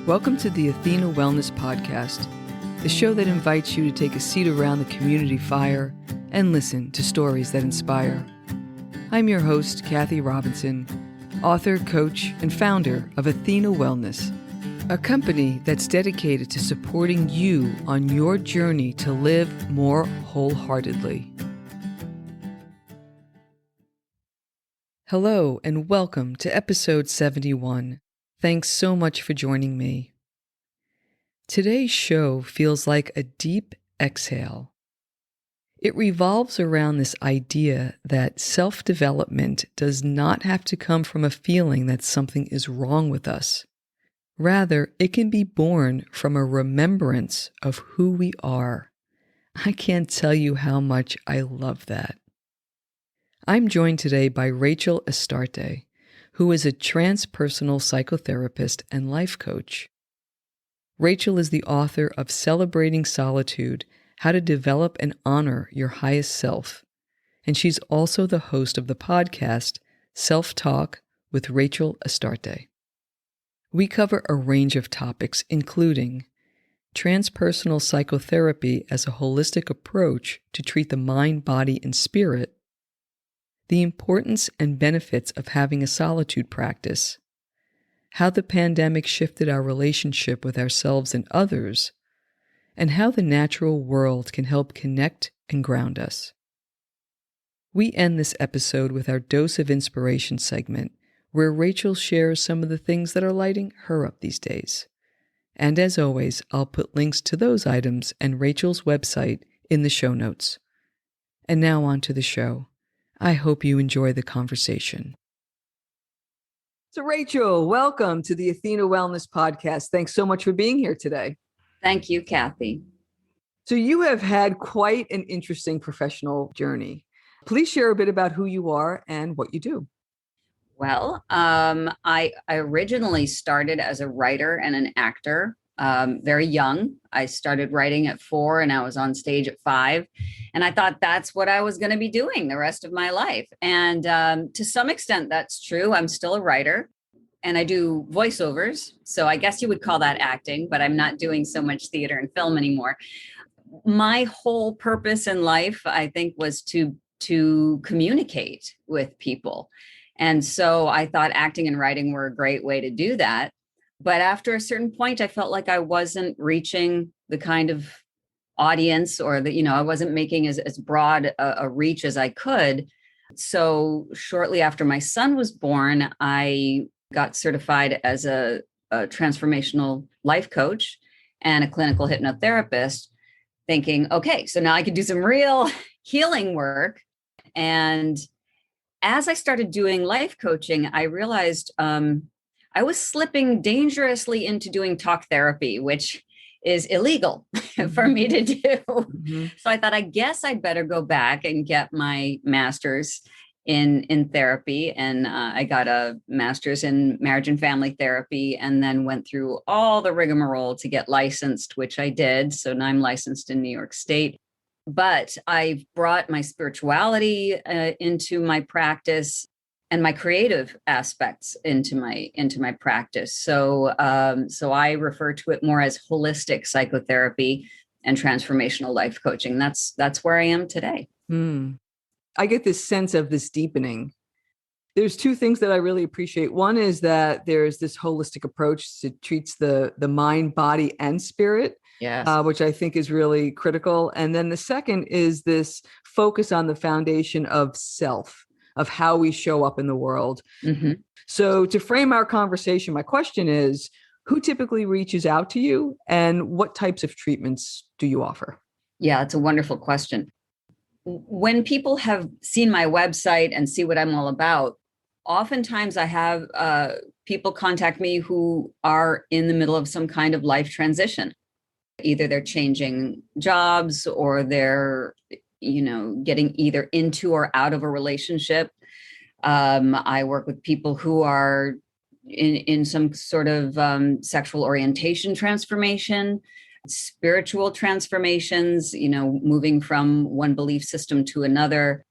Welcome to the Athena Wellness Podcast, the show that invites you to take a seat around the community fire and listen to stories that inspire. I'm your host, Kathy Robinson, author, coach, and founder of Athena Wellness, a company that's dedicated to supporting you on your journey to live more wholeheartedly. Hello, and welcome to episode 71. Thanks so much for joining me. Today's show feels like a deep exhale. It revolves around this idea that self-development does not have to come from a feeling that something is wrong with us. Rather, it can be born from a remembrance of who we are. I can't tell you how much I love that. I'm joined today by Rachel Astarte, who is a transpersonal psychotherapist and life coach. Rachel is the author of Celebrating Solitude, How to Develop and Honor Your Highest Self, and she's also the host of the podcast Self-Talk with Rachel Astarte. We cover a range of topics, including transpersonal psychotherapy as a holistic approach to treat the mind, body, and spirit, the importance and benefits of having a solitude practice, how the pandemic shifted our relationship with ourselves and others, and how the natural world can help connect and ground us. We end this episode with our Dose of Inspiration segment, where Rachel shares some of the things that are lighting her up these days. And as always, I'll put links to those items and Rachel's website in the show notes. And now on to the show. I hope you enjoy the conversation. So Rachel, welcome to the Athena Wellness Podcast. Thanks so much for being here today. Thank you, Kathy. So you have had quite an interesting professional journey. Please share a bit about who you are and what you do. Well, I originally started as a writer and an actor, very young. I started writing at 4 and I was on stage at 5. And I thought that's what I was going to be doing the rest of my life. And to some extent, that's true. I'm still a writer and I do voiceovers. So I guess you would call that acting, but I'm not doing so much theater and film anymore. My whole purpose in life, I think, was to communicate with people. And so I thought acting and writing were a great way to do that. But after a certain point, I felt like I wasn't reaching the kind of audience or I wasn't making as broad a reach as I could. So shortly after my son was born, I got certified as a transformational life coach and a clinical hypnotherapist, thinking, okay, so now I could do some real healing work. And as I started doing life coaching, I realized I was slipping dangerously into doing talk therapy, which is illegal for me to do. Mm-hmm. So I thought, I guess I'd better go back and get my master's in therapy. And I got a master's in marriage and family therapy, and then went through all the rigmarole to get licensed, which I did. So now I'm licensed in New York State. But I've brought my spirituality into my practice and my creative aspects into my practice. So I refer to it more as holistic psychotherapy and transformational life coaching. That's where I am today. I get this sense of this deepening. There's two things that I really appreciate. One is that there's this holistic approach that treats the mind, body, and spirit. Yes. Which I think is really critical. And then the second is this focus on the foundation of self, of how we show up in the world. Mm-hmm. So to frame our conversation, my question is, who typically reaches out to you and what types of treatments do you offer? Yeah, it's a wonderful question. When people have seen my website and see what I'm all about, oftentimes I have people contact me who are in the middle of some kind of life transition. Either they're changing jobs or they're, getting either into or out of a relationship. I work with people who are in some sort of sexual orientation transformation, spiritual transformations, moving from one belief system to another.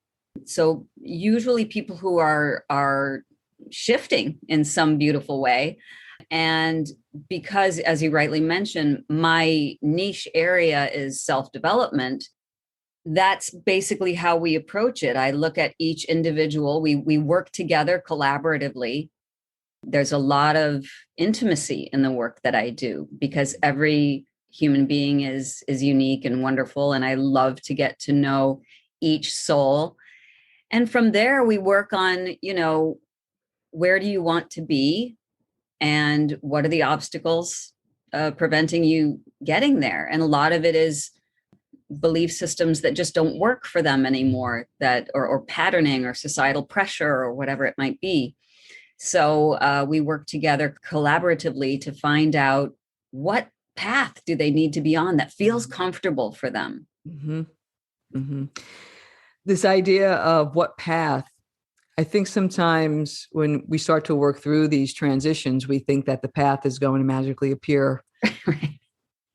So usually people who are shifting in some beautiful way. And because, as you rightly mentioned, my niche area is self-development, that's basically how we approach it. I look at each individual. We work together collaboratively. There's a lot of intimacy in the work that I do because every human being is unique and wonderful, and I love to get to know each soul. And from there, we work on, where do you want to be, and what are the obstacles preventing you getting there? And a lot of it is belief systems that just don't work for them anymore, that or patterning or societal pressure or whatever it might be. So we work together collaboratively to find out what path do they need to be on that feels comfortable for them. Mm-hmm. Mm-hmm. This idea of what path, I think sometimes when we start to work through these transitions, we think that the path is going to magically appear. Right.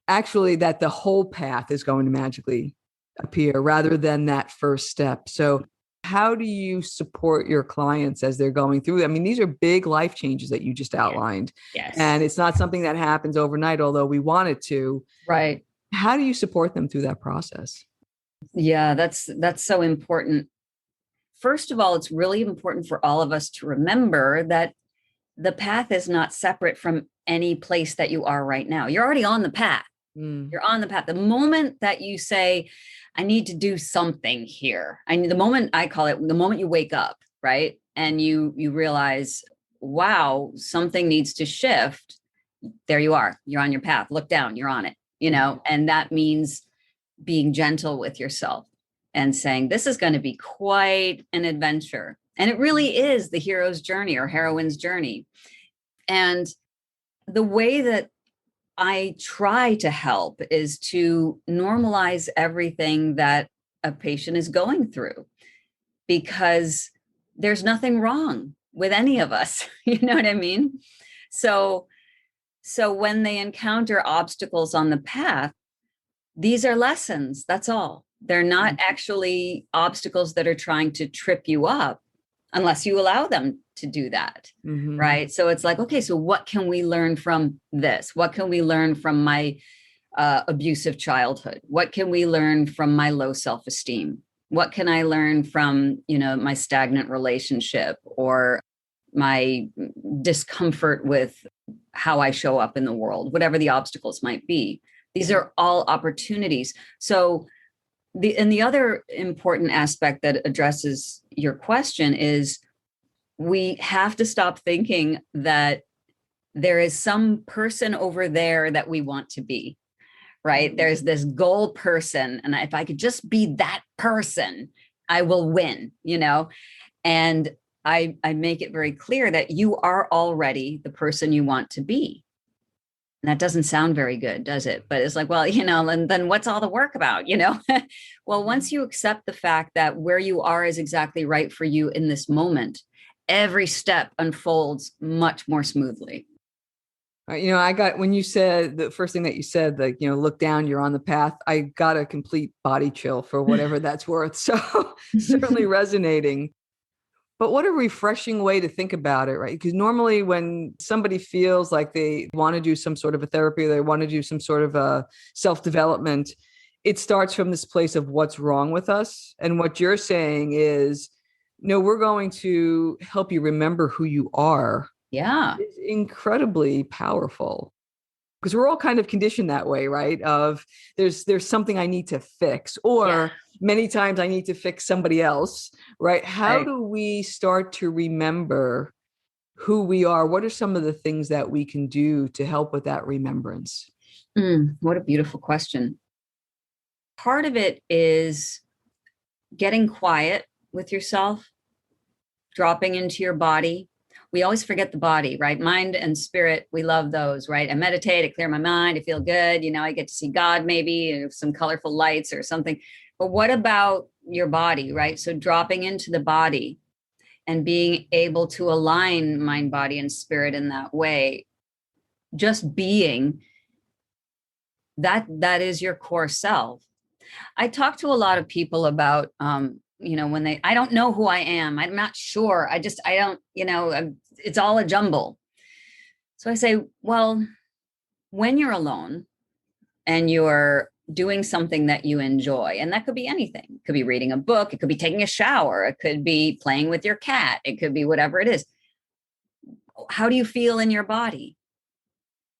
Actually, that the whole path is going to magically appear rather than that first step. So how do you support your clients as they're going through? I mean, these are big life changes that you just outlined. Yes. And it's not something that happens overnight, although we want it to. Right. How do you support them through that process? Yeah, that's so important. First of all, it's really important for all of us to remember that the path is not separate from any place that you are right now. You're already on the path. You're on the path. The moment that you say, I need to do something here. The moment, I call it the moment you wake up, right? And you realize, wow, something needs to shift. There you are. You're on your path. Look down. You're on it, and that means being gentle with yourself and saying, this is going to be quite an adventure. And it really is the hero's journey or heroine's journey. And the way that I try to help is to normalize everything that a patient is going through, because there's nothing wrong with any of us. You know what I mean? So when they encounter obstacles on the path, these are lessons. That's all. They're not actually obstacles that are trying to trip you up unless you allow them to do that. Mm-hmm. Right. So it's like, okay, so what can we learn from this? What can we learn from my abusive childhood? What can we learn from my low self-esteem? What can I learn from, my stagnant relationship or my discomfort with how I show up in the world, whatever the obstacles might be? These are all opportunities. So the other important aspect that addresses your question is we have to stop thinking that there is some person over there that we want to be, right? There's this goal person. And if I could just be that person, I will win, and I make it very clear that you are already the person you want to be. And that doesn't sound very good, does it? But it's like, well, and then what's all the work about, Well, once you accept the fact that where you are is exactly right for you in this moment, every step unfolds much more smoothly. I got, when you said the first thing that you said, like, look down, you're on the path. I got a complete body chill for whatever that's worth. So certainly resonating. But what a refreshing way to think about it, right? Because normally when somebody feels like they want to do some sort of a therapy, they want to do some sort of a self-development, it starts from this place of what's wrong with us. And what you're saying is, no, we're going to help you remember who you are. Yeah. It's incredibly powerful. Because we're all kind of conditioned that way, right? Of there's something I need to fix, or many times I need to fix somebody else, right? How do we start to remember who we are? What are some of the things that we can do to help with that remembrance? What a beautiful question. Part of it is getting quiet with yourself, dropping into your body. We always forget the body, right? Mind and spirit, we love those, right? I meditate, I clear my mind, I feel good. I get to see God maybe, some colorful lights or something. But what about your body, right? So dropping into the body and being able to align mind, body, and spirit in that way, just being, that is your core self. I talk to a lot of people about, when I don't know who I am. I'm not sure. I don't, it's all a jumble. So I say, well, when you're alone and you're doing something that you enjoy, and that could be anything, it could be reading a book, it could be taking a shower, it could be playing with your cat, it could be whatever it is. How do you feel in your body?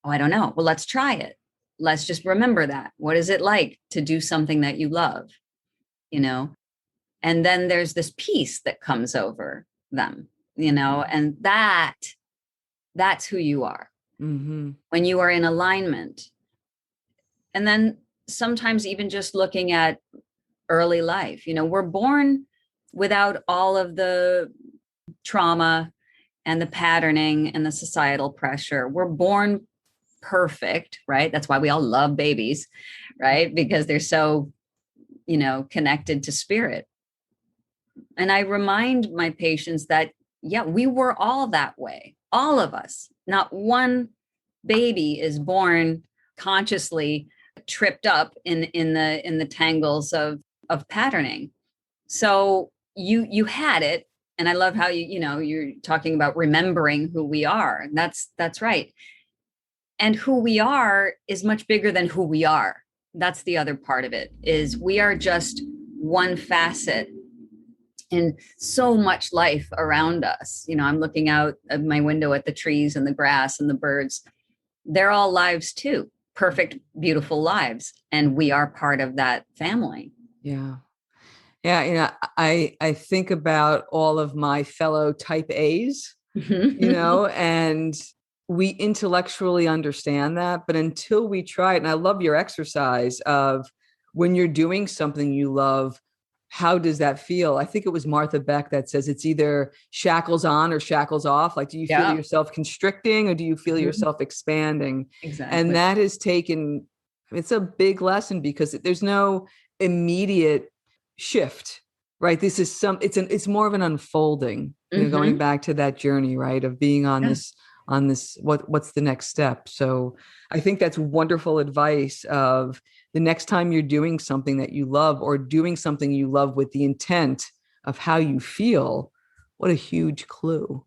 Oh, I don't know. Well, let's try it. Let's just remember that. What is it like to do something that you love? You know, and then there's this peace that comes over them, and that's who you are when you are in alignment. And then sometimes even just looking at early life, we're born without all of the trauma and the patterning and the societal pressure. We're born perfect, right? That's why we all love babies, right? Because they're so, connected to spirit. And I remind my patients that, yeah, we were all that way, all of us. Not one baby is born consciously tripped up in the tangles of patterning. So you had it. And I love how you're talking about remembering who we are. That's right. And who we are is much bigger than who we are. That's the other part of it, is we are just one facet in so much life around us. I'm looking out of my window at the trees and the grass and the birds. They're all lives too, perfect, beautiful lives. And we are part of that family. Yeah. Yeah. I think about all of my fellow type A's, and we intellectually understand that, but until we try it, and I love your exercise of when you're doing something you love, how does that feel? I think it was Martha Beck that says it's either shackles on or shackles off. Like, do you feel yourself constricting or do you feel yourself expanding? Exactly. And that has taken, it's a big lesson because there's no immediate shift, right? This is it's more of an unfolding, going back to that journey, right? Of being on this, what's the next step? So I think that's wonderful advice of the next time you're doing something that you love or doing something you love with the intent of how you feel. What a huge clue.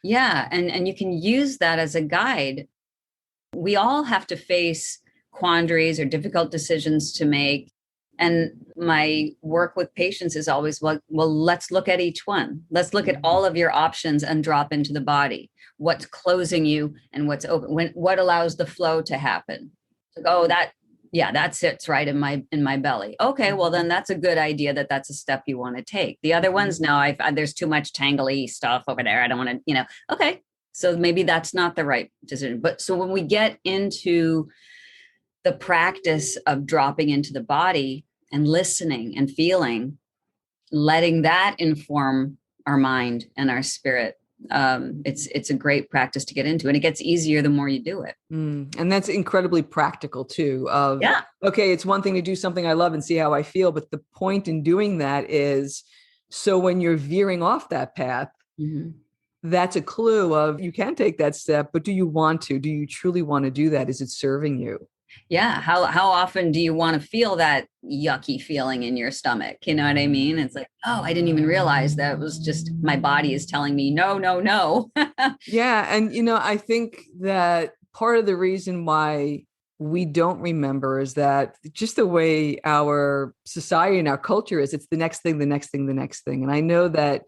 Yeah. And you can use that as a guide. We all have to face quandaries or difficult decisions to make. And my work with patients is always, well, let's look at each one. Let's look at all of your options and drop into the body. What's closing you and what's open, what allows the flow to happen. So, that sits right in my belly. Okay, well then that's a good idea that's a step you want to take. The other ones, no, there's too much tangly stuff over there. I don't want to, okay. So maybe that's not the right decision. But so when we get into the practice of dropping into the body and listening and feeling, letting that inform our mind and our spirit, it's a great practice to get into, and it gets easier the more you do it. And that's incredibly practical too. Yeah. Okay, it's one thing to do something I love and see how I feel, but the point in doing that is so when you're veering off that path, that's a clue of you can take that step, but do you want to? Do you truly want to do that? Is it serving you? Yeah. How often do you want to feel that yucky feeling in your stomach? You know what I mean? It's like, oh, I didn't even realize that was just my body is telling me no, no, no. Yeah. And, I think that part of the reason why we don't remember is that just the way our society and our culture is, it's the next thing, the next thing, the next thing. And I know that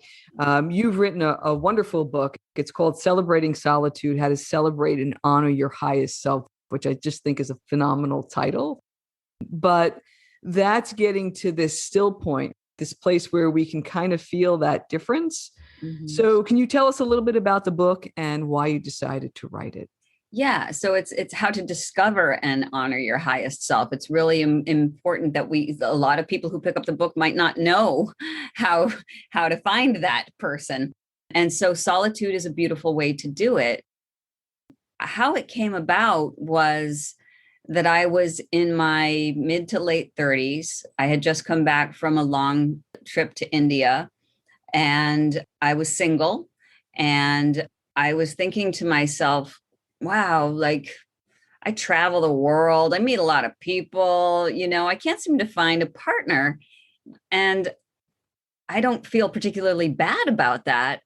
you've written a wonderful book. It's called Celebrating Solitude, How to Celebrate and Honor Your Highest Self, which I just think is a phenomenal title. But that's getting to this still point, this place where we can kind of feel that difference. So can you tell us a little bit about the book and why you decided to write it? Yeah. So it's how to discover and honor your highest self. It's really important that a lot of people who pick up the book might not know how to find that person. And so solitude is a beautiful way to do it. How it came about was that I was in my mid to late 30s. I had just come back from a long trip to India, and I was single, and I was thinking to myself, wow, like I travel the world, I meet a lot of people, I can't seem to find a partner. And I don't feel particularly bad about that,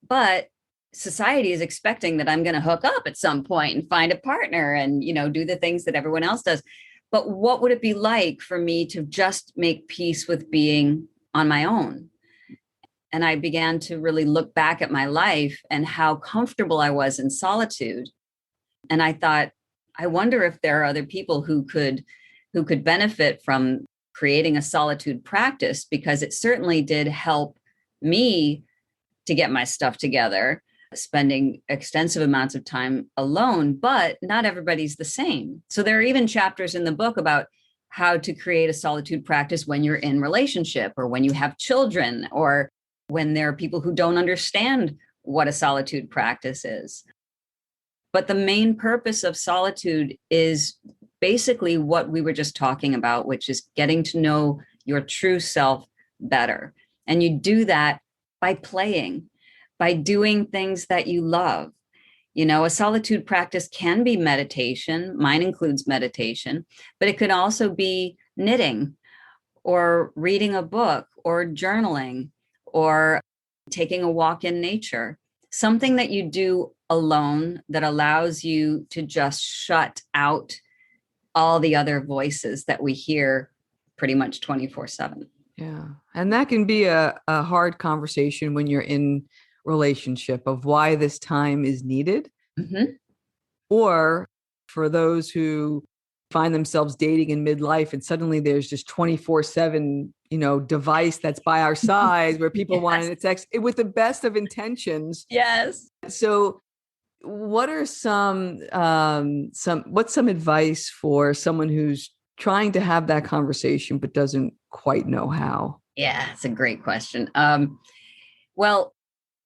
but society is expecting that I'm going to hook up at some point and find a partner and, do the things that everyone else does. But what would it be like for me to just make peace with being on my own? And I began to really look back at my life and how comfortable I was in solitude. And I thought, I wonder if there are other people who could benefit from creating a solitude practice, because it certainly did help me to get my stuff together, spending extensive amounts of time alone, but not everybody's the same. So there are even chapters in the book about how to create a solitude practice when you're in relationship, or when you have children, or when there are people who don't understand what a solitude practice is. But the main purpose of solitude is basically what we were just talking about, which is getting to know your true self better. And you do that by playing, by doing things that you love. A solitude practice can be meditation. Mine includes meditation, but it could also be knitting, or reading a book, or journaling, or taking a walk in nature. Something that you do alone that allows you to just shut out all the other voices that we hear pretty much 24/7. Yeah. And that can be a hard conversation when you're in relationship, of why this time is needed. Mm-hmm. Or for those who find themselves dating in midlife and suddenly there's just 24/7, device that's by our side where people want to text with the best of intentions. Yes. So what are what's some advice for someone who's trying to have that conversation but doesn't quite know how? Yeah, it's a great question. Well,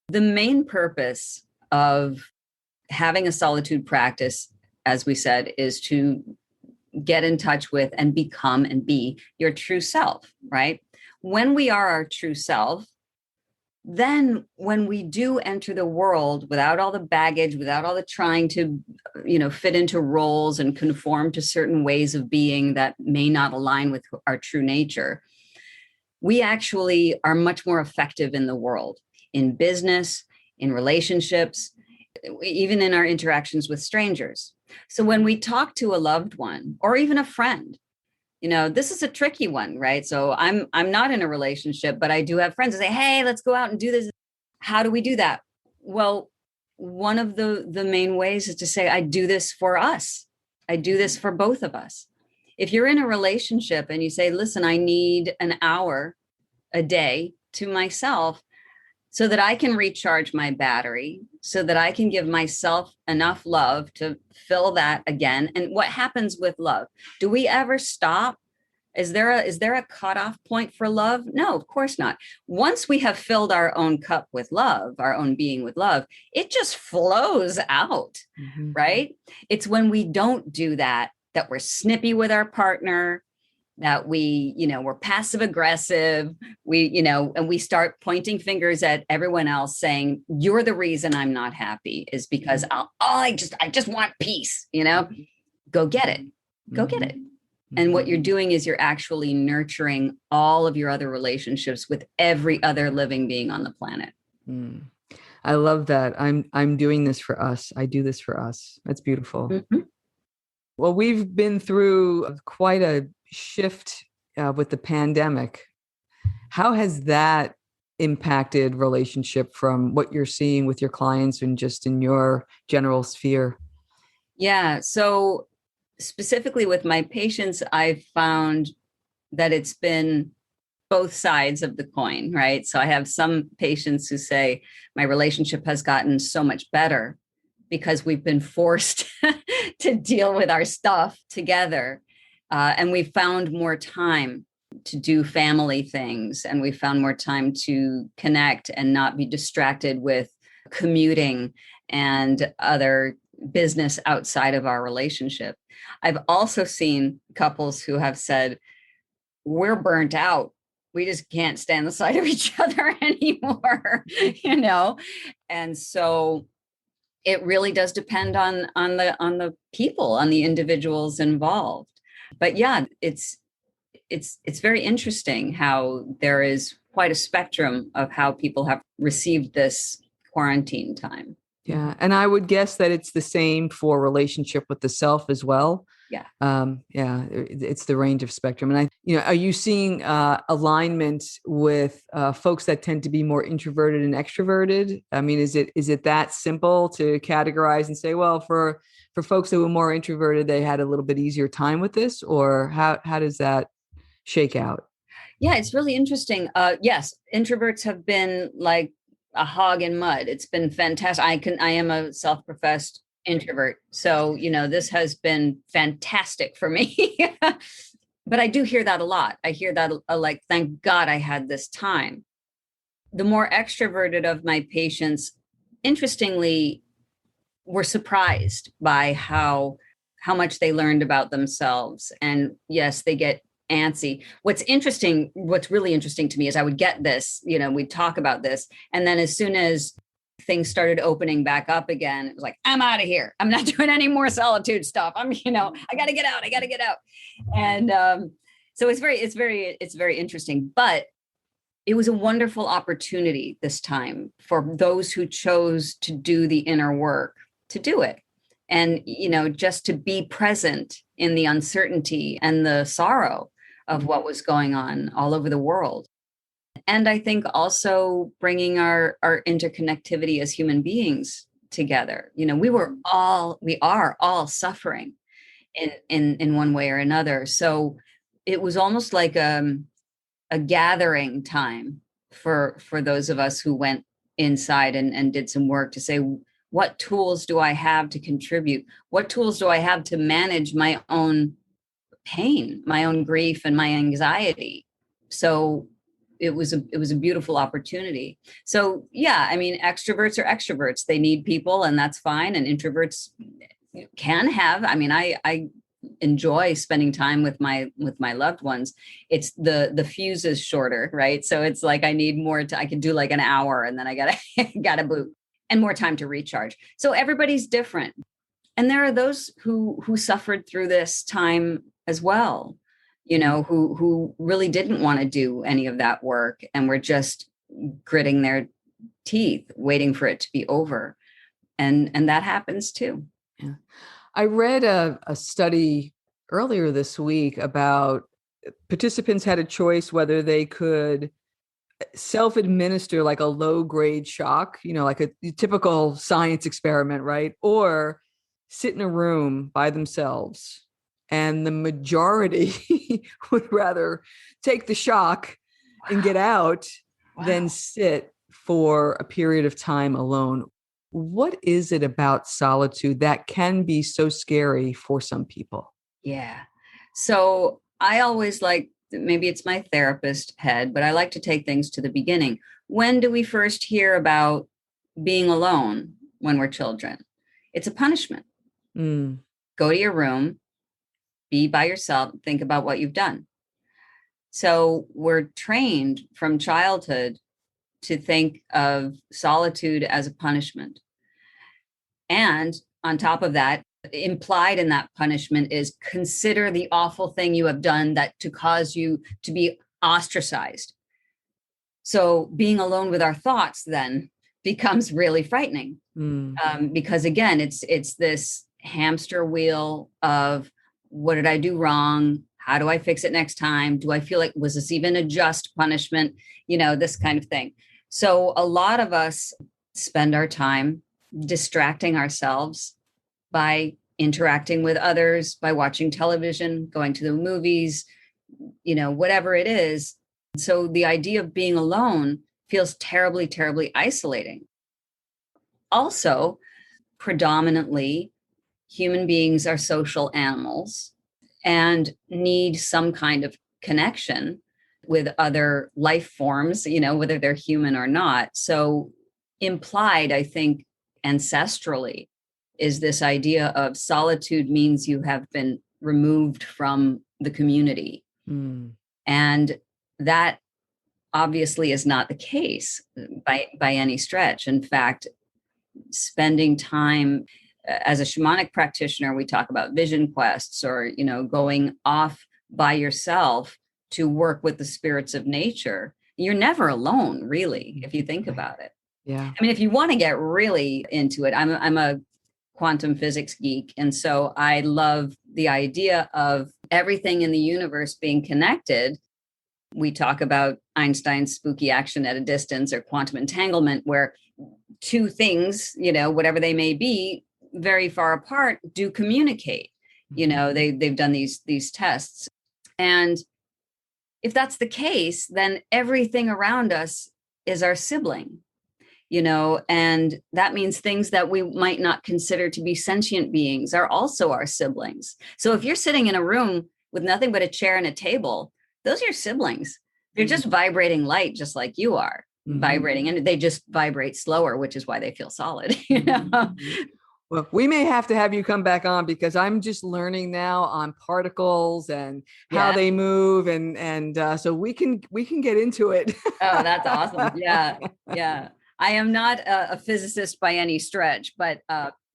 the main purpose of having a solitude practice, as we said, is to get in touch with and become and be your true self, right? When we are our true self, then when we do enter the world without all the baggage, without all the trying to, fit into roles and conform to certain ways of being that may not align with our true nature, we actually are much more effective in the world, in business, in relationships, even in our interactions with strangers. So when we talk to a loved one or even a friend, this is a tricky one, right? So I'm not in a relationship, but I do have friends that say, "Hey, let's go out and do this." How do we do that? Well, one of the main ways is to say, I do this for us. I do this for both of us. If you're in a relationship and you say, "Listen, I need an hour a day to myself so that I can recharge my battery, so that I can give myself enough love to fill that again." And what happens with love? Do we ever stop? Is there a cutoff point for love? No, of course not. Once we have filled our own cup with love, our own being with love, it just flows out, right? It's when we don't do that we're snippy with our partner, that we're passive aggressive, and we start pointing fingers at everyone else saying, "You're the reason I'm not happy, is because I just want peace." Go get it. Go get it. And what you're doing is you're actually nurturing all of your other relationships with every other living being on the planet. I love that. I'm doing this for us. I do this for us. That's beautiful. Mm-hmm. Well, we've been through quite a shift with the pandemic. How has that impacted relationship from what you're seeing with your clients and just in your general sphere? Yeah. So specifically with my patients, I've found that it's been both sides of the coin, right? So I have some patients who say my relationship has gotten so much better because we've been forced to deal with our stuff together. And we've found more time to do family things. And we found more time to connect and not be distracted with commuting and other business outside of our relationship. I've also seen couples who have said, "We're burnt out. We just can't stand the sight of each other anymore," And so it really does depend on the people, on the individuals involved. But yeah, it's very interesting how there is quite a spectrum of how people have received this quarantine time. Yeah. And I would guess that it's the same for relationship with the self as well. Yeah. Yeah, it's the range of spectrum. And are you seeing alignment with folks that tend to be more introverted and extroverted? I mean, is it that simple to categorize and say, well, for folks that were more introverted, they had a little bit easier time with this, or how does that shake out? Yeah, it's really interesting. Yes, introverts have been like a hog in mud. It's been fantastic. I am a self-professed introvert. So, this has been fantastic for me. But I do hear that a lot. I hear that like, thank God I had this time. The more extroverted of my patients, interestingly, were surprised by how much they learned about themselves. And yes, they get antsy. What's really interesting to me is I would get this, we'd talk about this. And then as soon as things started opening back up again, it was like, I'm out of here. I'm not doing any more solitude stuff. I got to get out. And so it's very interesting. But it was a wonderful opportunity this time for those who chose to do the inner work to do it. And, just to be present in the uncertainty and the sorrow of what was going on all over the world. And I think also bringing our interconnectivity as human beings together. We are all suffering in one way or another. So it was almost like a gathering time for those of us who went inside and did some work to say, what tools do I have to contribute? What tools do I have to manage my own pain, my own grief, and my anxiety? So it was a beautiful opportunity. So yeah, I mean, extroverts are extroverts. They need people, and that's fine. And introverts can have. I mean, I enjoy spending time with my loved ones. It's the fuse is shorter, right? So it's like I need more. I can do like an hour, and then I gotta boot, and more time to recharge. So everybody's different, and there are those who suffered through this time as well. Who really didn't want to do any of that work and were just gritting their teeth, waiting for it to be over, and that happens too. Yeah. I read a study earlier this week about participants had a choice whether they could self-administer like a low-grade shock, like a typical science experiment, right? Or sit in a room by themselves. And the majority would rather take the shock and get out than sit for a period of time alone. What is it about solitude that can be so scary for some people? Yeah. So I always maybe it's my therapist head, but I like to take things to the beginning. When do we first hear about being alone when we're children? It's a punishment. Go to your room, be by yourself, think about what you've done. So we're trained from childhood to think of solitude as a punishment. And on top of that, implied in that punishment is consider the awful thing you have done that to cause you to be ostracized. So being alone with our thoughts then becomes really frightening. Because again, it's this hamster wheel of what did I do wrong? How do I fix it next time? Do I feel like, was this even a just punishment? This kind of thing. So a lot of us spend our time distracting ourselves by interacting with others, by watching television, going to the movies, whatever it is. So the idea of being alone feels terribly, terribly isolating. Also, predominantly, human beings are social animals and need some kind of connection with other life forms, whether they're human or not. So implied, I think, ancestrally, is this idea of solitude means you have been removed from the community. And that obviously is not the case by any stretch. In fact, spending time as a shamanic practitioner, we talk about vision quests or, going off by yourself to work with the spirits of nature. You're never alone, really, if you think about it. Yeah. I mean, if you want to get really into it, I'm a quantum physics geek. And so I love the idea of everything in the universe being connected. We talk about Einstein's spooky action at a distance, or quantum entanglement, where two things, whatever they may be, very far apart, do communicate. They've done these tests. And if that's the case, then everything around us is our sibling, and that means things that we might not consider to be sentient beings are also our siblings. So if you're sitting in a room with nothing but a chair and a table, those are your siblings. They're just vibrating light, just like you are vibrating, and they just vibrate slower, which is why they feel solid. Well, we may have to have you come back on, because I'm just learning now on particles and how they move, and so we can get into it. Oh, that's awesome! Yeah. I am not a physicist by any stretch, but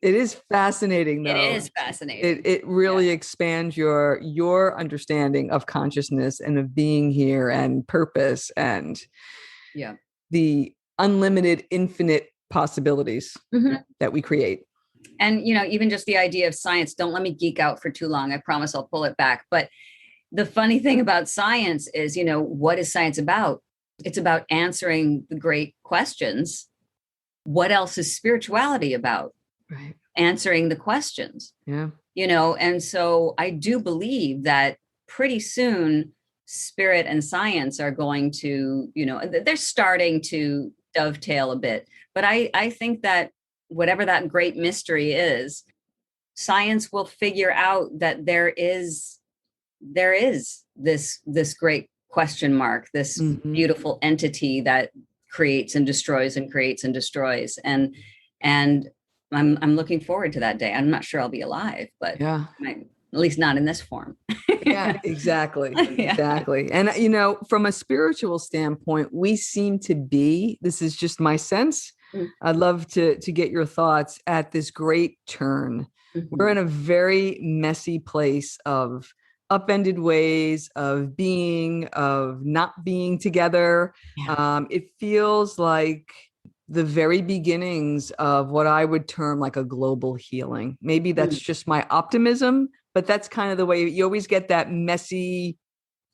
it is fascinating, though. It is fascinating. It really expands your understanding of consciousness and of being here and purpose and the unlimited, infinite possibilities that we create. And, even just the idea of science, don't let me geek out for too long. I promise I'll pull it back. But the funny thing about science is, what is science about? It's about answering the great questions. What else is spirituality about? Right. Answering the questions. Yeah. And so I do believe that pretty soon spirit and science are going to, they're starting to dovetail a bit. But I think that whatever that great mystery is, science will figure out that there is this great question mark, this beautiful entity that creates and destroys and creates and destroys. And I'm looking forward to that day. I'm not sure I'll be alive, but at least not in this form. Yeah, exactly. Exactly. And, from a spiritual standpoint, we seem to be, this is just my sense. I'd love to get your thoughts at this great turn. We're in a very messy place of upended ways of being, of not being together. It feels like the very beginnings of what I would term like a global healing. Maybe that's just my optimism, but that's kind of the way you always get that messy,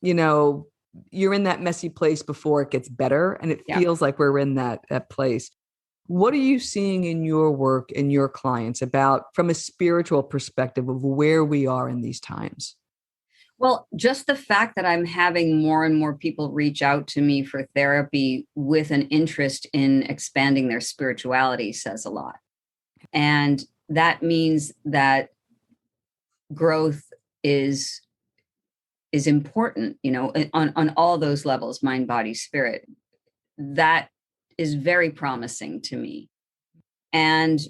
you're in that messy place before it gets better. And it feels like we're in that place. What are you seeing in your work and your clients about, from a spiritual perspective, of where we are in these times? Well, just the fact that I'm having more and more people reach out to me for therapy with an interest in expanding their spirituality says a lot. And that means that growth is important, on all those levels, mind, body, spirit. That is very promising to me. And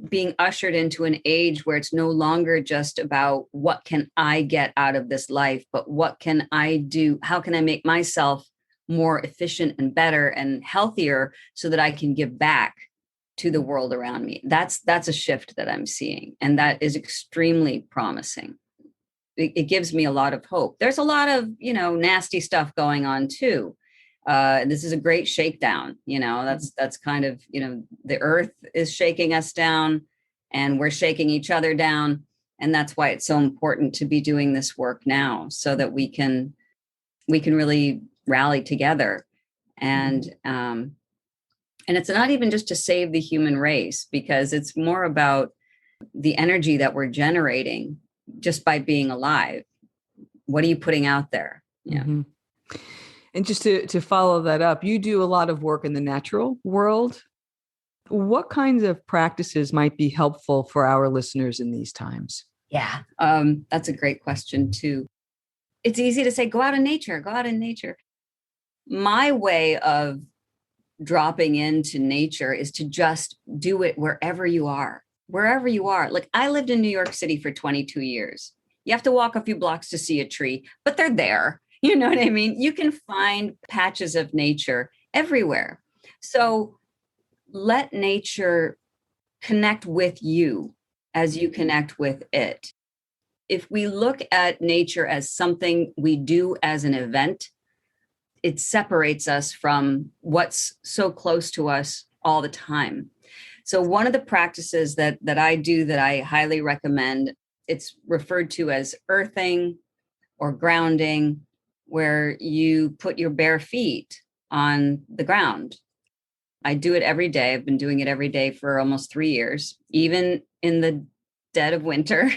being ushered into an age where it's no longer just about what can I get out of this life, but what can I do? How can I make myself more efficient and better and healthier so that I can give back to the world around me? That's a shift that I'm seeing. And that is extremely promising. It gives me a lot of hope. There's a lot of, nasty stuff going on too. This is a great shakedown. That's kind of, the earth is shaking us down and we're shaking each other down. And that's why it's so important to be doing this work now, so that we can really rally together. And it's not even just to save the human race, because it's more about the energy that we're generating just by being alive. What are you putting out there? Yeah. And just to follow that up, you do a lot of work in the natural world. What kinds of practices might be helpful for our listeners in these times? Yeah, that's a great question too. It's easy to say, go out in nature, go out in nature. My way of dropping into nature is to just do it wherever you are. Like, I lived in New York City for 22 years. You have to walk a few blocks to see a tree, but they're there. You know what I mean? You can find patches of nature everywhere. So let nature connect with you as you connect with it. If we look at nature as something we do as an event, it separates us from what's so close to us all the time. So one of the practices that I do that I highly recommend, it's referred to as earthing or grounding, where you put your bare feet on the ground. I do it every day. I've been doing it every day for almost 3 years, even in the dead of winter.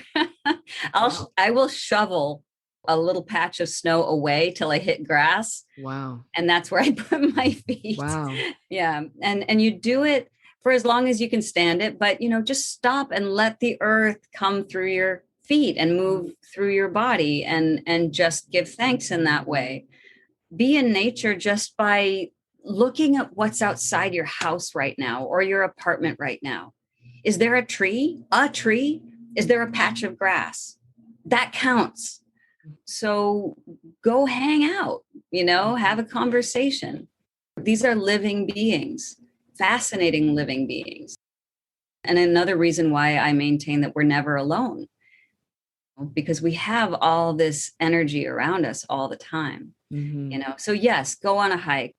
Wow. I will shovel a little patch of snow away till I hit grass, Wow. and that's where I put my feet. Wow. Yeah, and you do it for as long as you can stand it, but just stop and let the earth come through your feet and move through your body, and just give thanks in that way. Be in nature just by looking at what's outside your house right now or your apartment right now. Is there a tree? A tree? Is there a patch of grass? That counts. So go hang out, have a conversation. These are living beings, fascinating living beings. And another reason why I maintain that we're never alone, because we have all this energy around us all the time. Mm-hmm. So yes, go on a hike,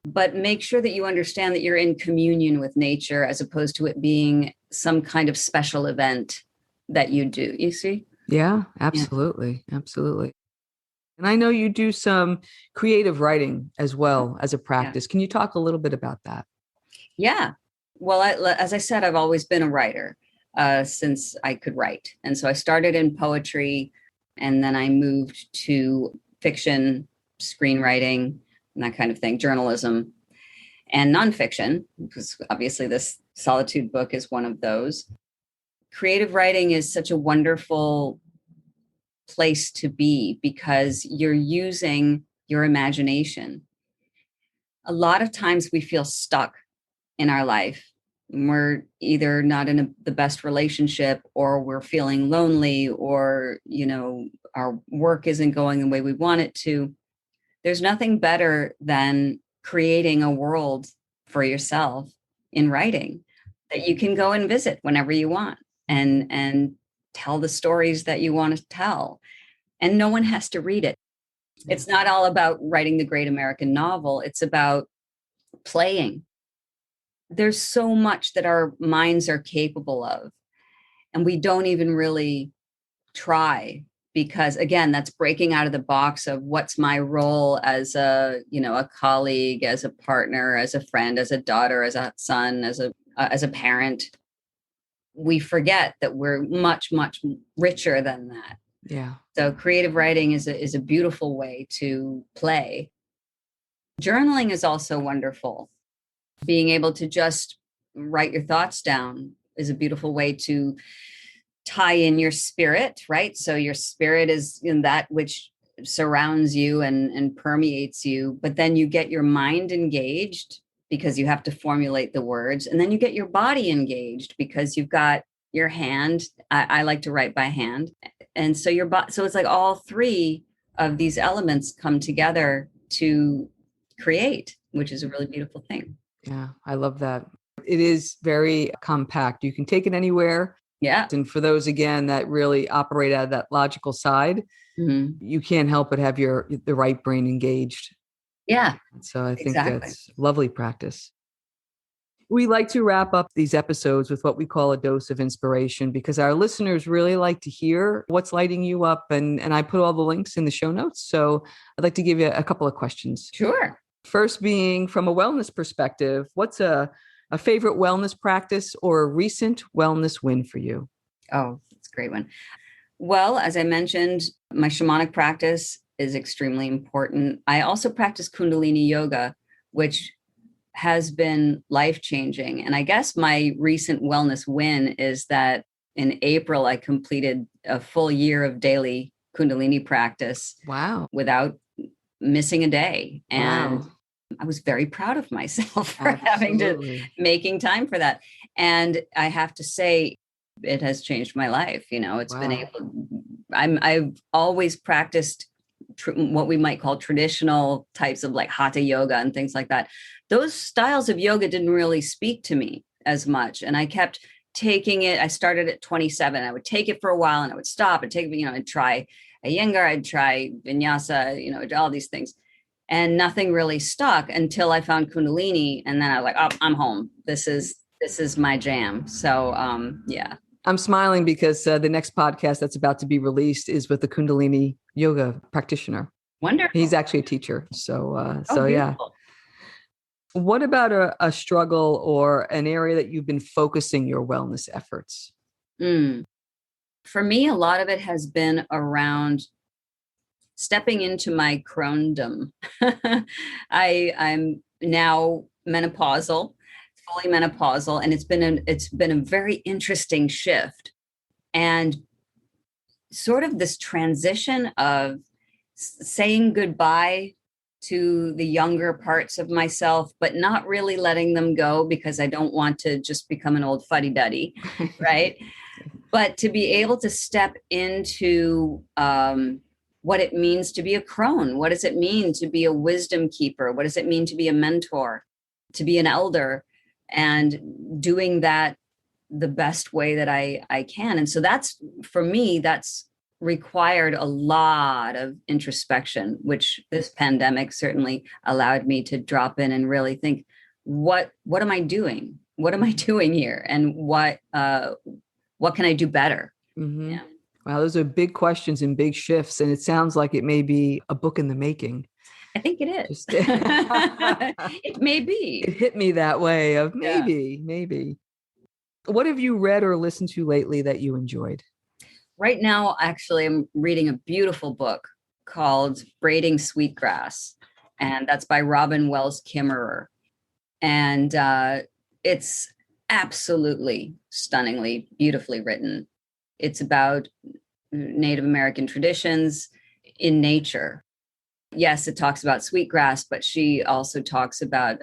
but make sure that you understand that you're in communion with nature as opposed to it being some kind of special event that you do. You see? Yeah, Yeah. absolutely. Absolutely. And I know you do some creative writing as well as a Yeah. practice. Can you talk a little bit about that? Yeah. Well, as I said, I've always been a writer since I could write. And so I started in poetry, and then I moved to fiction, screenwriting, and that kind of thing, journalism, and nonfiction, because obviously this Solitude book is one of those. Creative writing is such a wonderful place to be because you're using your imagination. A lot of times we feel stuck in our life. We're either not in the best relationship, or we're feeling lonely, or, our work isn't going the way we want it to. There's nothing better than creating a world for yourself in writing that you can go and visit whenever you want, and tell the stories that you want to tell. And no one has to read it. It's not all about writing the great American novel. It's about playing. There's so much that our minds are capable of, and we don't even really try, because again, that's breaking out of the box of what's my role as a colleague, as a partner, as a friend, as a daughter, as a son, as a parent. We forget that we're much, much richer than that. Yeah. So creative writing is a beautiful way to play. Journaling is also wonderful. Being able to just write your thoughts down is a beautiful way to tie in your spirit, right? So your spirit is in that which surrounds you and permeates you, but then you get your mind engaged because you have to formulate the words, and then you get your body engaged because you've got your hand. I like to write by hand, and so so it's like all three of these elements come together to create, which is a really beautiful thing. Yeah, I love that. It is very compact. You can take it anywhere. Yeah. And for those, again, that really operate out of that logical side, Mm-hmm. you can't help but have the right brain engaged. Yeah, So I think exactly. that's lovely practice. We like to wrap up these episodes with what we call a dose of inspiration, because our listeners really like to hear what's lighting you up. And I put all the links in the show notes. So I'd like to give you a couple of questions. Sure. First being, from a wellness perspective, what's a favorite wellness practice or a recent wellness win for you? Oh, that's a great one. Well, as I mentioned, my shamanic practice is extremely important. I also practice Kundalini yoga, which has been life-changing. And I guess my recent wellness win is that in April, I completed a full year of daily Kundalini practice Wow. without missing a day. And Wow. I was very proud of myself for Absolutely. making time for that. And I have to say, it has changed my life. It's been Wow. I've always practiced what we might call traditional types of like hatha yoga and things like that. Those styles of yoga didn't really speak to me as much. And I kept taking it. I started at 27. I would take it for a while and I would stop and take, I'd try Iyengar, I'd try vinyasa, all these things. and nothing really stuck until I found Kundalini. And then I was like, oh, I'm home. This is my jam. So, yeah. I'm smiling because the next podcast that's about to be released is with the Kundalini yoga practitioner. Wonderful. He's actually a teacher. So, Oh, yeah. What about a struggle or an area that you've been focusing your wellness efforts? For me, a lot of it has been around stepping into my crondom. I'm now menopausal, fully menopausal, and it's been a very interesting shift. And sort of this transition of saying goodbye to the younger parts of myself, but not really letting them go because I don't want to just become an old fuddy-duddy, right? But to be able to step into what it means to be a crone. What does it mean to be a wisdom keeper? What does it mean to be a mentor, to be an elder, and doing that the best way that I can? And so that's, for me, that's required a lot of introspection, which this pandemic certainly allowed me to drop in and really think, what am I doing? What am I doing here? And what can I do better? Mm-hmm. Yeah. Wow, those are big questions and big shifts. And it sounds like it may be a book in the making. I think it is. It may be. It hit me that way of maybe. What have you read or listened to lately that you enjoyed? Right now, actually, I'm reading a beautiful book called Braiding Sweetgrass, and that's by Robin Wells Kimmerer. And it's absolutely stunningly, beautifully written. It's about Native American traditions in nature. Yes, it talks about sweetgrass, but she also talks about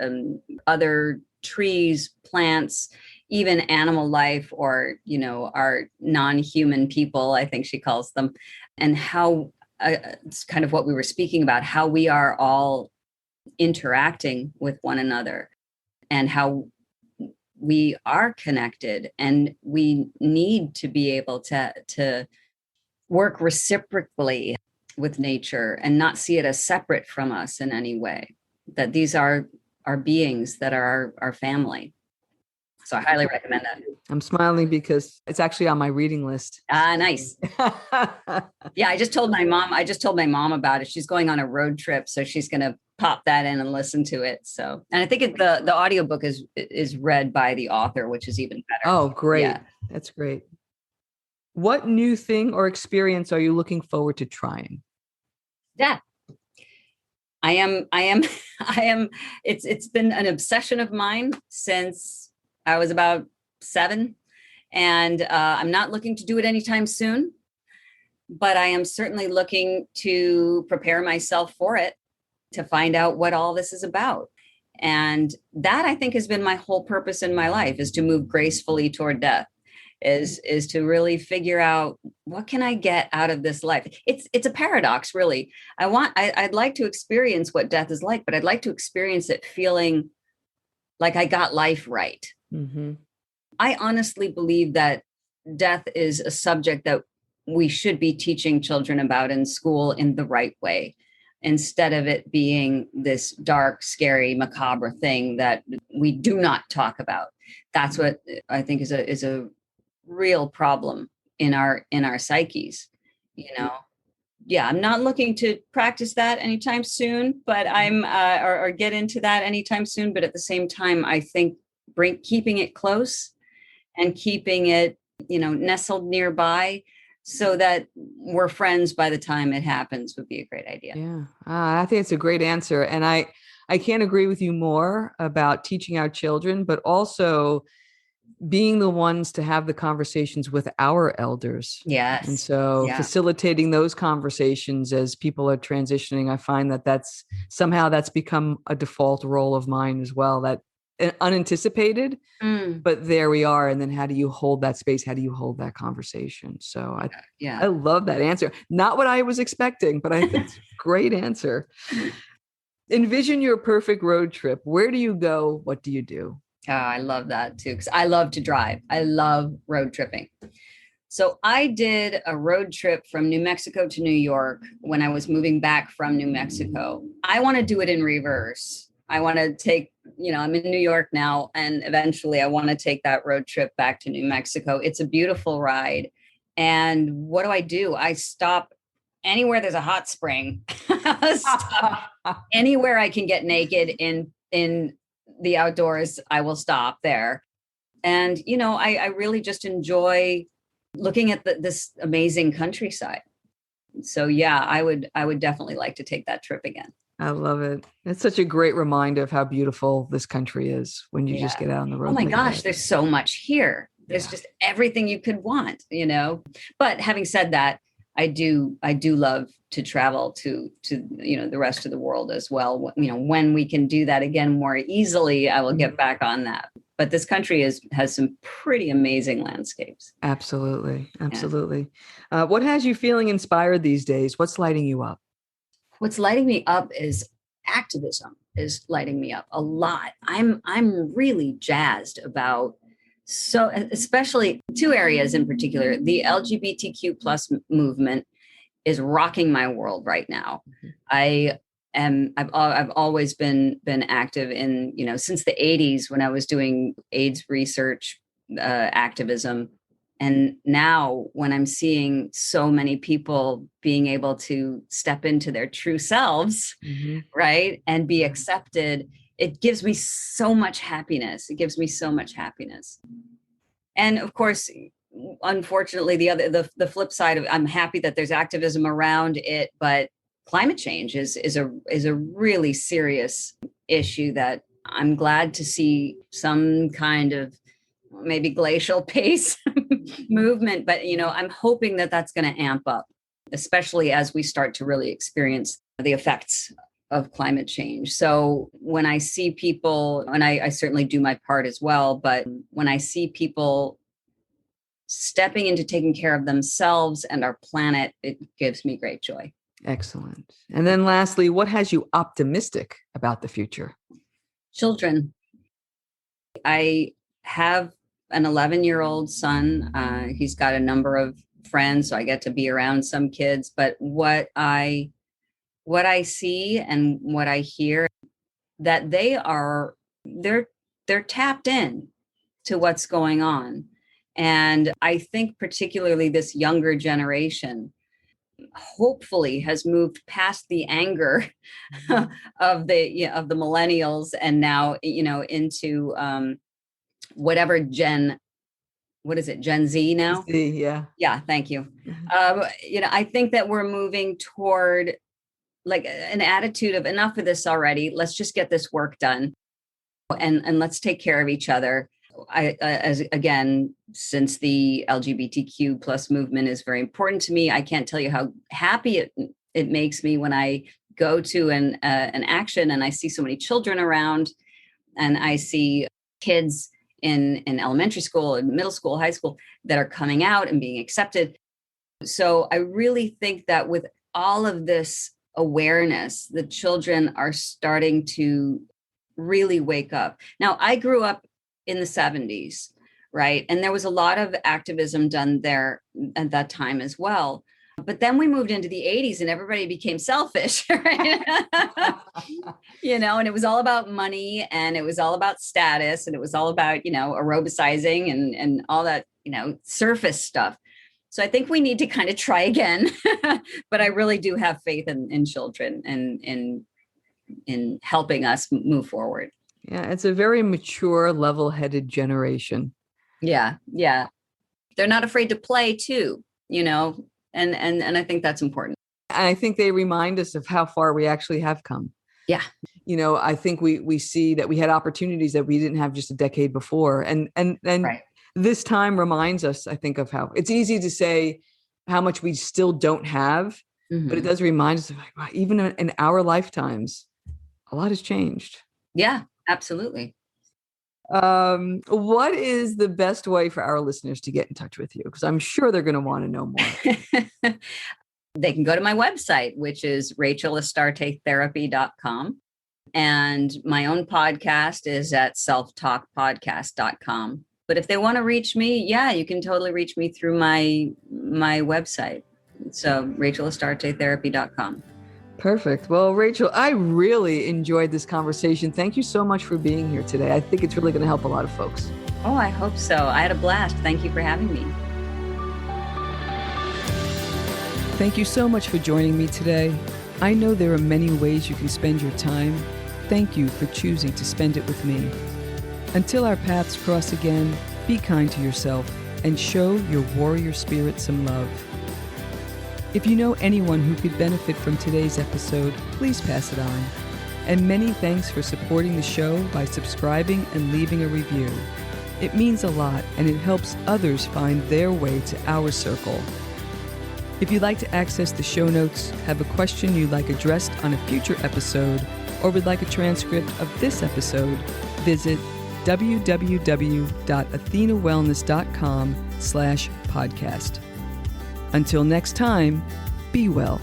other trees, plants, even animal life, or, our non-human people, I think she calls them, and how it's kind of what we were speaking about, how we are all interacting with one another and how we are connected, and we need to be able to work reciprocally with nature and not see it as separate from us in any way, that these are our beings that are our family. So I highly recommend that. I'm smiling because it's actually on my reading list. Nice. Yeah, I just told my mom about it. She's going on a road trip, so she's going to pop that in and listen to it. So, and I think the audiobook is read by the author, which is even better. Oh, great. Yeah. That's great. What new thing or experience are you looking forward to trying? Yeah. I am. It's been an obsession of mine since I was about 7, and I'm not looking to do it anytime soon, but I am certainly looking to prepare myself for it, to find out what all this is about. And that, I think, has been my whole purpose in my life, is to move gracefully toward death, is to really figure out, what can I get out of this life? It's a paradox, really. I'd like to experience what death is like, but I'd like to experience it feeling like I got life right. Mm-hmm. I honestly believe that death is a subject that we should be teaching children about in school in the right way, instead of it being this dark, scary, macabre thing that we do not talk about. That's what I think is a real problem in our psyches, Yeah, I'm not looking to practice that anytime soon, but I'm or get into that anytime soon. But at the same time, I think keeping it close and keeping it, nestled nearby, so that we're friends by the time it happens, would be a great idea. Yeah, I think it's a great answer. And I can't agree with you more about teaching our children, but also being the ones to have the conversations with our elders. Yes. And so facilitating those conversations as people are transitioning, I find that's become a default role of mine as well, that unanticipated, but there we are. And then how do you hold that space? How do you hold that conversation? So I love that answer. Not what I was expecting, but I think it's a great answer. Envision your perfect road trip. Where do you go? What do you do? Oh, I love that too, because I love to drive. I love road tripping. So I did a road trip from New Mexico to New York when I was moving back from New Mexico. I want to do it in reverse. I want to take, I'm in New York now, and eventually I want to take that road trip back to New Mexico. It's a beautiful ride. And what do? I stop anywhere there's a hot spring. Stop anywhere I can get naked in the outdoors. I will stop there. And, I really just enjoy looking at this amazing countryside. So yeah, I would definitely like to take that trip again. I love it. It's such a great reminder of how beautiful this country is when you just get out on the road. Oh my gosh, there's so much here. There's just everything you could want, But having said that, I do love to travel to the rest of the world as well. When we can do that again more easily, I will get back on that. But this country has some pretty amazing landscapes. Absolutely. What has you feeling inspired these days? What's lighting you up? What's lighting me up is activism is lighting me up a lot. I'm really jazzed about, so especially two areas in particular. The LGBTQ plus movement is rocking my world right now. I've always been active in, since the 80s when I was doing AIDS research activism. And now when I'm seeing so many people being able to step into their true selves, right, and be accepted, it gives me so much happiness. And of course, unfortunately, the flip side of, I'm happy that there's activism around it, but climate change is a really serious issue that I'm glad to see some kind of maybe glacial pace movement. But, I'm hoping that that's going to amp up, especially as we start to really experience the effects of climate change. So when I see people, and I certainly do my part as well, but when I see people stepping into taking care of themselves and our planet, it gives me great joy. Excellent. And then lastly, what has you optimistic about the future? Children. I have an 11-year-old son. He's got a number of friends, so I get to be around some kids. But what I see and what I hear, that they're tapped in to what's going on. And I think particularly this younger generation hopefully has moved past the anger of the millennials and now into whatever Gen Z now? Yeah, thank you. I think that we're moving toward like an attitude of enough of this already. Let's just get this work done and let's take care of each other. Since the LGBTQ plus movement is very important to me, I can't tell you how happy it makes me when I go to an action and I see so many children around, and I see kids in elementary school and middle school, high school that are coming out and being accepted. So I really think that with all of this awareness, the children are starting to really wake up. Now, I grew up in the 70s, right? And there was a lot of activism done there at that time as well. But then we moved into the 80s and everybody became selfish, right? And it was all about money and it was all about status and it was all about, aerobicizing and all that, surface stuff. So I think we need to kind of try again, but I really do have faith in children and in helping us move forward. Yeah, it's a very mature, level-headed generation. Yeah. They're not afraid to play too, and I think that's important. And I think they remind us of how far we actually have come. Yeah. I think we see that we had opportunities that we didn't have just a decade before. And right. This time reminds us, I think, of how it's easy to say how much we still don't have, but it does remind us of like, wow, even in our lifetimes, a lot has changed. Yeah. Absolutely. What is the best way for our listeners to get in touch with you? Because I'm sure they're going to want to know more. They can go to my website, which is rachelastaretherapy.com. And my own podcast is at selftalkpodcast.com. But if they want to reach me, you can totally reach me through my website. So RachelAstarteTherapy.com. Perfect. Well, Rachel, I really enjoyed this conversation. Thank you so much for being here today. I think it's really going to help a lot of folks. Oh, I hope so. I had a blast. Thank you for having me. Thank you so much for joining me today. I know there are many ways you can spend your time. Thank you for choosing to spend it with me. Until our paths cross again, be kind to yourself and show your warrior spirit some love. If you know anyone who could benefit from today's episode, please pass it on. And many thanks for supporting the show by subscribing and leaving a review. It means a lot, and it helps others find their way to our circle. If you'd like to access the show notes, have a question you'd like addressed on a future episode, or would like a transcript of this episode, visit www.athenawellness.com/podcast. Until next time, be well.